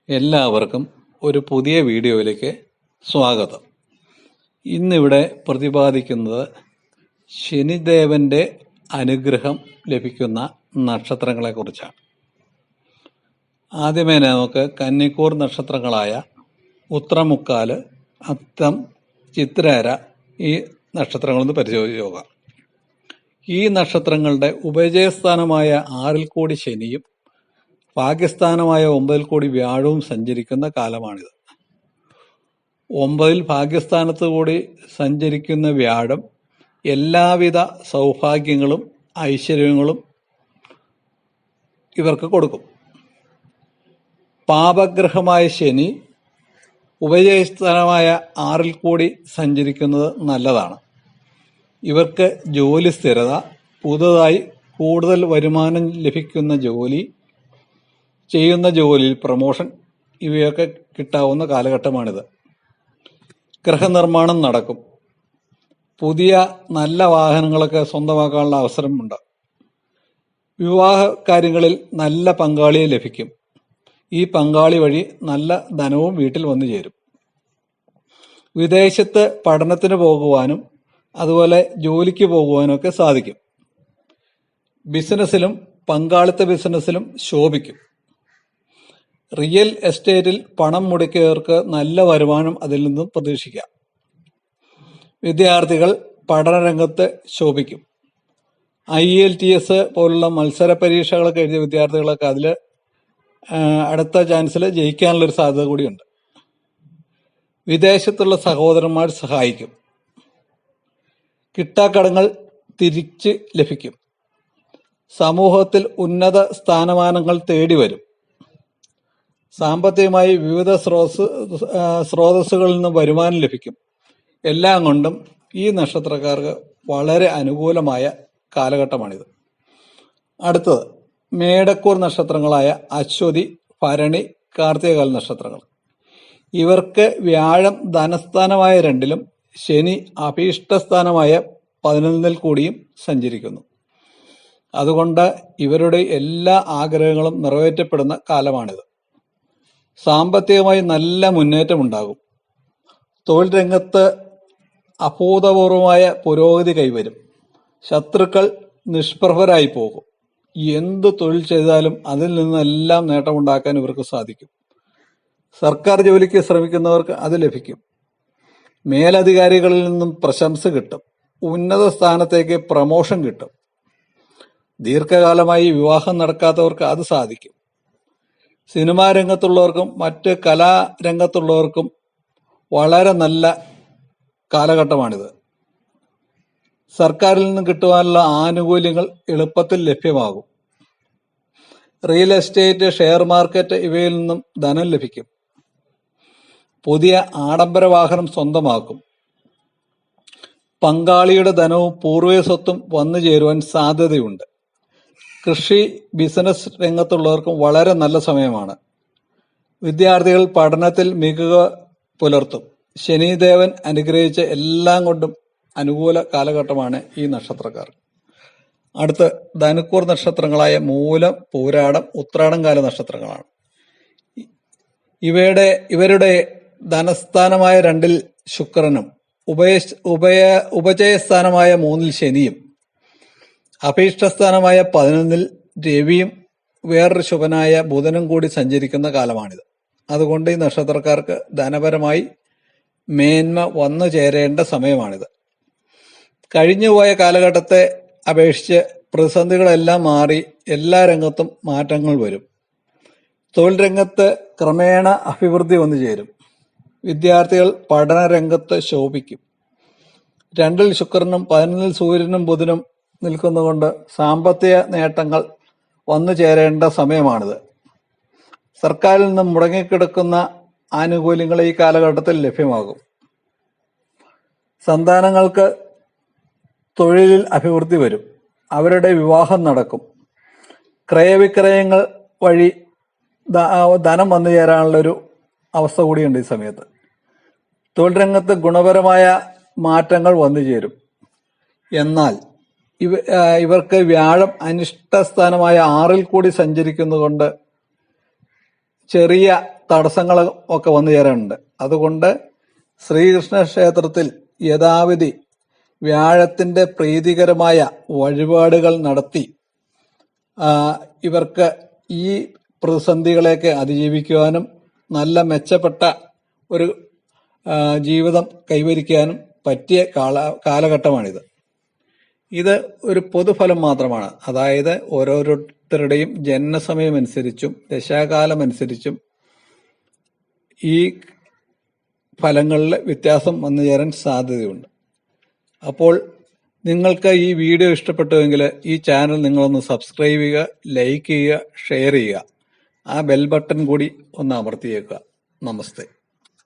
എല്ലാവർക്കും ഒരു പുതിയ വീഡിയോയിലേക്ക് സ്വാഗതം. ഇന്നിവിടെ പ്രതിപാദിക്കുന്നത് ശനിദേവന്റെ അനുഗ്രഹം ലഭിക്കുന്ന നക്ഷത്രങ്ങളെക്കുറിച്ചാണ്. ആദ്യമേ നമുക്ക് കന്നിക്കൂർ നക്ഷത്രങ്ങളായ ഉത്രമുക്കാല്, അത്തം, ചിത്രേര ഈ നക്ഷത്രങ്ങളൊന്ന് പരിശോധിച്ച് നോക്കാം. ഈ നക്ഷത്രങ്ങളുടെ ഉഭയജയസ്ഥാനമായ 6-ൽ കൂടി ശനിയും ഭാഗ്യസ്ഥാനമായ 9-ൽ കൂടി വ്യാഴവും സഞ്ചരിക്കുന്ന കാലമാണിത്. 9-ൽ ഭാഗ്യസ്ഥാനത്ത് കൂടി സഞ്ചരിക്കുന്ന വ്യാഴം എല്ലാവിധ സൗഭാഗ്യങ്ങളും ഐശ്വര്യങ്ങളും ഇവർക്ക് കൊടുക്കും. പാപഗ്രഹമായ ശനി ഉഭയസ്ഥാനമായ 6-ൽ കൂടി സഞ്ചരിക്കുന്നത് നല്ലതാണ്. ഇവർക്ക് ജോലി സ്ഥിരത, പുതുതായി കൂടുതൽ വരുമാനം ലഭിക്കുന്ന ജോലി, ചെയ്യുന്ന ജോലിയിൽ പ്രമോഷൻ ഇവയൊക്കെ കിട്ടാവുന്ന കാലഘട്ടമാണിത്. ഗൃഹനിർമ്മാണം നടക്കും. പുതിയ നല്ല വാഹനങ്ങളൊക്കെ സ്വന്തമാക്കാനുള്ള അവസരമുണ്ട്. വിവാഹ കാര്യങ്ങളിൽ നല്ല പങ്കാളിയെ ലഭിക്കും. ഈ പങ്കാളി വഴി നല്ല ധനവും വീട്ടിൽ വന്നു ചേരും. വിദേശത്ത് പഠനത്തിന് പോകുവാനും അതുപോലെ ജോലിക്ക് പോകുവാനും ഒക്കെ സാധിക്കും. ബിസിനസ്സിലും പങ്കാളിത്ത ബിസിനസ്സിലും ശോഭിക്കും. റിയൽ എസ്റ്റേറ്റിൽ പണം മുടക്കിയവർക്ക് നല്ല വരുമാനം അതിൽ നിന്നും പ്രതീക്ഷിക്കാം. വിദ്യാർത്ഥികൾ പഠനരംഗത്ത് ശോഭിക്കും. IELTS പോലുള്ള മത്സര പരീക്ഷകളൊക്കെ എഴുതിയ വിദ്യാർത്ഥികളൊക്കെ അതിൽ അടുത്ത ചാൻസിൽ ജയിക്കാനുള്ളൊരു സാധ്യത കൂടിയുണ്ട്. വിദേശത്തുള്ള സഹോദരന്മാർ സഹായിക്കും. കിട്ടാക്കടങ്ങൾ തിരിച്ച് ലഭിക്കും. സമൂഹത്തിൽ ഉന്നത സ്ഥാനമാനങ്ങൾ തേടി വരും. സാമ്പത്തികമായി വിവിധ സ്രോതസ്സുകളിൽ നിന്ന് വരുമാനം ലഭിക്കും. എല്ലാം കൊണ്ടും ഈ നക്ഷത്രക്കാർക്ക് വളരെ അനുകൂലമായ കാലഘട്ടമാണിത്. അടുത്തത് മേടക്കൂർ നക്ഷത്രങ്ങളായ അശ്വതി, ഭരണി, കാർത്തികകാല നക്ഷത്രങ്ങൾ. ഇവർക്ക് വ്യാഴം ധനസ്ഥാനമായ 2-ലും ശനി അഭീഷ്ടസ്ഥാനമായ 11-ൽ കൂടിയും സഞ്ചരിക്കുന്നു. അതുകൊണ്ട് ഇവരുടെ എല്ലാ ആഗ്രഹങ്ങളും നിറവേറ്റപ്പെടുന്ന കാലമാണിത്. സാമ്പത്തികമായി നല്ല മുന്നേറ്റമുണ്ടാകും. തൊഴിൽ രംഗത്ത് അഭൂതപൂർവമായ പുരോഗതി കൈവരും. ശത്രുക്കൾ നിഷ്പ്രഭരായി പോകും. എന്ത് തൊഴിൽ ചെയ്താലും അതിൽ നിന്നെല്ലാം നേട്ടമുണ്ടാക്കാൻ ഇവർക്ക് സാധിക്കും. സർക്കാർ ജോലിക്ക് ശ്രമിക്കുന്നവർക്ക് അത് ലഭിക്കും. മേലധികാരികളിൽ നിന്നും പ്രശംസ കിട്ടും. ഉന്നത സ്ഥാനത്തേക്ക് പ്രമോഷൻ കിട്ടും. ദീർഘകാലമായി വിവാഹം നടക്കാത്തവർക്ക് അത് സാധിക്കും. സിനിമാ രംഗത്തുള്ളവർക്കും മറ്റ് കലാരംഗത്തുള്ളവർക്കും വളരെ നല്ല കാലഘട്ടമാണിത്. സർക്കാരിൽ നിന്നും കിട്ടുവാനുള്ള ആനുകൂല്യങ്ങൾ എളുപ്പത്തിൽ ലഭ്യമാകും. റിയൽ എസ്റ്റേറ്റ്, ഷെയർ മാർക്കറ്റ് ഇവയിൽ നിന്നും ധനം ലഭിക്കും. പുതിയ ആഡംബര വാഹനം സ്വന്തമാക്കും. പങ്കാളിയുടെ ധനവും പൂർവ്വ സ്വത്തും വന്നു ചേരുവാൻ സാധ്യതയുണ്ട്. കൃഷി, ബിസിനസ് രംഗത്തുള്ളവർക്കും വളരെ നല്ല സമയമാണ്. വിദ്യാർത്ഥികൾ പഠനത്തിൽ മികവ് പുലർത്തും. ശനിദേവൻ അനുഗ്രഹിച്ച എല്ലാം കൊണ്ടും അനുകൂല കാലഘട്ടമാണ് ഈ നക്ഷത്രക്കാർ. അടുത്ത് ധനുക്കൂർ നക്ഷത്രങ്ങളായ മൂലം, പൂരാടം, ഉത്രാടം കാല നക്ഷത്രങ്ങളാണ്. ഇവരുടെ ധനസ്ഥാനമായ 2-ൽ ശുക്രനും ഉപജയസ്ഥാനമായ 3-ൽ ശനിയും അഭീഷ്ടസ്ഥാനമായ 11-ൽ രവിയും വേറൊരു ശുഭനായ ബുധനും കൂടി സഞ്ചരിക്കുന്ന കാലമാണിത്. അതുകൊണ്ട് ഈ നക്ഷത്രക്കാർക്ക് ധനപരമായി മേന്മ വന്നു ചേരേണ്ട സമയമാണിത്. കഴിഞ്ഞുപോയ കാലഘട്ടത്തെ അപേക്ഷിച്ച് പ്രതിസന്ധികളെല്ലാം മാറി എല്ലാ രംഗത്തും മാറ്റങ്ങൾ വരും. തൊഴിൽ രംഗത്ത് ക്രമേണ അഭിവൃദ്ധി വന്നു ചേരും. വിദ്യാർത്ഥികൾ പഠനരംഗത്ത് ശോഭിക്കും. 2-ൽ ശുക്രനും 11-ൽ സൂര്യനും ബുധനും നിൽക്കുന്നതുകൊണ്ട് സാമ്പത്തിക നേട്ടങ്ങൾ വന്നു ചേരേണ്ട സമയമാണിത്. സർക്കാരിൽ നിന്നും മുടങ്ങിക്കിടക്കുന്ന ആനുകൂല്യങ്ങൾ ഈ കാലഘട്ടത്തിൽ ലഭ്യമാകും. സന്താനങ്ങൾക്ക് തൊഴിലിൽ അഭിവൃദ്ധി വരും. അവരുടെ വിവാഹം നടക്കും. ക്രയവിക്രയങ്ങൾ വഴി ധനം വന്നു ചേരാനുള്ളൊരു അവസ്ഥ കൂടിയുണ്ട് ഈ സമയത്ത്. തൊഴിൽ രംഗത്ത് ഗുണപരമായ മാറ്റങ്ങൾ വന്നു ചേരും. എന്നാൽ ഇവർക്ക് വ്യാഴം അനിഷ്ടസ്ഥാനമായ 6-ൽ കൂടി സഞ്ചരിക്കുന്നതുകൊണ്ട് ചെറിയ തടസ്സങ്ങൾ ഒക്കെ വന്നു ചേരാനുണ്ട്. അതുകൊണ്ട് ശ്രീകൃഷ്ണ ക്ഷേത്രത്തിൽ യഥാവിധി വ്യാഴത്തിന്റെ പ്രീതികരമായ വഴിപാടുകൾ നടത്തി ഇവർക്ക് ഈ പ്രതിസന്ധികളെയൊക്കെ അതിജീവിക്കുവാനും നല്ല മെച്ചപ്പെട്ട ഒരു ജീവിതം കൈവരിക്കാനും പറ്റിയ കാലഘട്ടമാണിത്. ഇത് ഒരു പൊതുഫലം മാത്രമാണ്. അതായത് ഓരോരുത്തരുടെയും ജനനസമയമനുസരിച്ചും ദശാകാലമനുസരിച്ചും ഈ ഫലങ്ങളിൽ വ്യത്യാസം വന്നു ചേരാൻ സാധ്യതയുണ്ട്. അപ്പോൾ നിങ്ങൾക്ക് ഈ വീഡിയോ ഇഷ്ടപ്പെട്ടുവെങ്കിൽ ഈ ചാനൽ നിങ്ങളൊന്ന് സബ്സ്ക്രൈബ് ചെയ്യുക, ലൈക്ക് ചെയ്യുക, ഷെയർ ചെയ്യുക. ആ ബെൽ ബട്ടൺ കൂടി ഒന്ന് അമർത്തിയേക്കുക. നമസ്തേ.